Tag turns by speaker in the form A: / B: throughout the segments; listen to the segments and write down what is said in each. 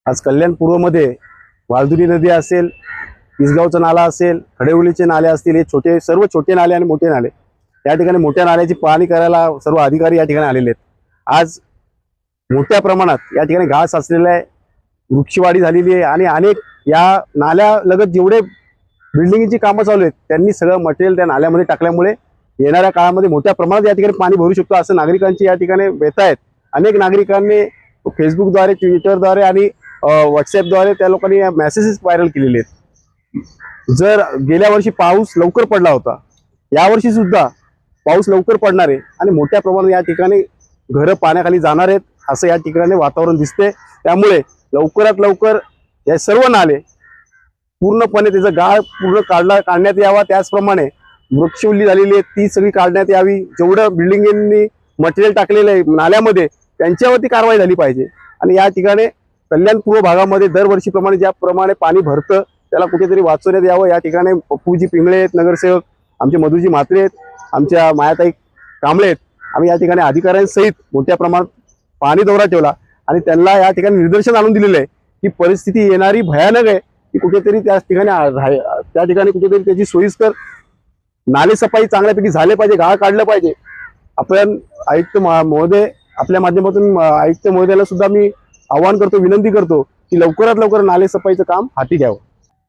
A: आज कल्याण पूर्वमध्ये वालधुरी नदी असेल, इसगावचा नाला असेल, खडेवलीचे नाले असतील, हे छोटे सर्व छोटे नाले आणि मोठे नाले, या ठिकाणी मोठ्या नाल्याची पाहणी करायला सर्व अधिकारी या ठिकाणी आलेले आहेत। आज मोठ्या प्रमाणात या ठिकाणी घास असलेला आहे, वृक्षवाढी झालेली आहे आणि अनेक या नाल्यालगत जेवढे बिल्डिंगची कामं चालू आहेत त्यांनी सगळं मटेरियल त्या नाल्यामध्ये टाकल्यामुळे येणाऱ्या काळामध्ये मोठ्या प्रमाणात या ठिकाणी पाणी भरू शकतो असं नागरिकांची या ठिकाणी व्यथा आहेत। अनेक नागरिकांनी फेसबुकद्वारे, ट्विटरद्वारे आणि व्हॉट्सअपद्वारे त्या लोकांनी मेसेजेस व्हायरल केलेले आहेत। जर गेल्या वर्षी पाऊस लवकर पडला होता, यावर्षी सुद्धा पाऊस लवकर पडणार आहे आणि मोठ्या प्रमाणात या ठिकाणी घरं पाण्याखाली जाणार आहेत असं या ठिकाणी वातावरण दिसते। त्यामुळे लवकरात लवकर या सर्व नाले पूर्णपणे त्याचा गाळ पूर्ण काढण्यात यावा, त्याचप्रमाणे वृक्षवल्ली झालेली आहे ती सगळी काढण्यात यावी। जेवढं बिल्डिंगनी मटेरियल टाकलेलं आहे नाल्यामध्ये त्यांच्यावरती कारवाई झाली पाहिजे आणि या ठिकाणी कल्याण पूर्व भागामध्ये दरवर्षीप्रमाणे ज्याप्रमाणे पाणी भरतं त्याला कुठेतरी वाचवण्यात यावं। या ठिकाणी पप्पूजी पिंगळे आहेत नगरसेवक, आमचे मधुजी म्हात्रे आहेत, आमच्या मायाताई कांबळे आहेत। आम्ही या ठिकाणी अधिकाऱ्यांसहित मोठ्या प्रमाणात पाणी दौरा ठेवला आणि त्यांना या ठिकाणी निदर्शन आणून दिलेलं आहे की परिस्थिती येणारी भयानक आहे, की कुठेतरी त्या ठिकाणी कुठेतरी त्याची सोयीस्कर नाले सफाई चांगल्यापैकी झाले पाहिजे, गाळ काढलं पाहिजे। आपण आयुक्त महोदय, आपल्या माध्यमातून आयुक्त महोदयाला सुद्धा मी आवाहन करतो, विनंती करतो की लवकरात लवकर नाले सफाईचं काम हाती घ्यावं।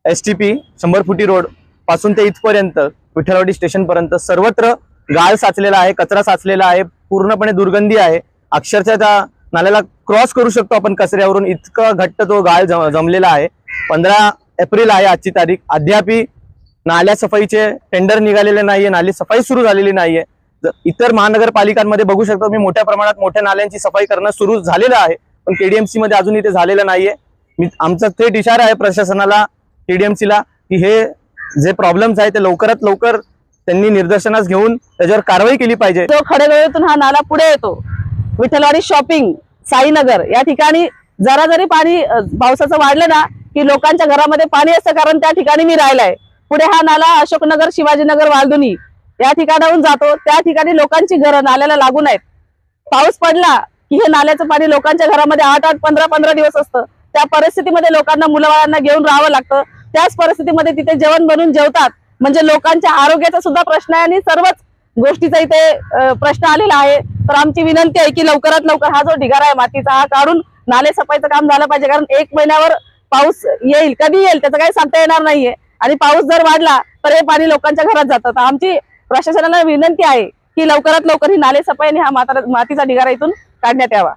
B: STP 100 फुटी रोड पासून ते इथपर्यंत विठ्ठलवाडी स्टेशन पर्यंत सर्वत्र गाळ साचलेला आहे, कचरा साचलेला आहे, पूर्णपणे दुर्गंधी आहे। अक्षरशः त्या नाल्याला क्रॉस करू शकतो आपण कचऱ्यावरून, इतका घट्ट तो गाळ जमलेला आहे। 15 एप्रिल आहे आजची तारीख, अद्यापही नाल्या सफाईचे टेंडर निघालेले नाहीये, नाली सफाई सुरू झालेली नाहीये। इतर महानगरपालिकांमध्ये बघू शकतो मी मोठ्या प्रमाणात मोठ्या नाल्यांची सफाई करणं सुरू झालेलं आहे, पण KDMC मध्ये अजूनही ते झालेलं नाहीये। आमचा थेट इशारा आहे प्रशासनाला, KDMC ला, की हे जे प्रॉब्लेम्स आहे ते लवकरात लवकर त्यांनी निदर्शनास घेऊन त्याच्यावर कारवाई केली पाहिजे।
C: जो खडेगोळ्यातून हा नाला पुढे येतो, विठ्ठलवाडी शॉपिंग, साईनगर या ठिकाणी जरा जरी पाणी पावसाचं वाढलं ना की लोकांच्या घरामध्ये पाणी असतं, कारण त्या ठिकाणी मी राहिलाय। पुढे हा नाला अशोकनगर, शिवाजीनगर, वालधुनी या ठिकाणाहून जातो, त्या ठिकाणी लोकांची घरं नाल्याला लागून आहेत। पाऊस पडला की हे नाल्याचं पाणी लोकांच्या घरामध्ये 8-8, 15-15 दिवस असतं। त्या परिस्थितीमध्ये लोकांना, मुलाबाळांना घेऊन राहावं लागतं। त्याच परिस्थितीमध्ये तिथे जेवण बनवून जेवतात, म्हणजे लोकांच्या आरोग्याचा सुद्धा प्रश्न आहे आणि सर्वच गोष्टीचा इथे प्रश्न आलेला आहे। तर आमची विनंती आहे की लवकरात लवकर हा जो ढिगारा आहे मातीचा हा काढून नाले सफाईचं काम झालं पाहिजे, कारण 1 महिन्यावर पाऊस येईल, कधी येईल त्याचं काही सांगता येणार नाहीये आणि पाऊस जर वाढला तर हे पाणी लोकांच्या घरात जातं। तर आमची प्रशासनाला विनंती आहे की लवकरात लवकर ही नाले सफाई आणि हा मातीचा ढिगारा इथून काढण्यात यावा।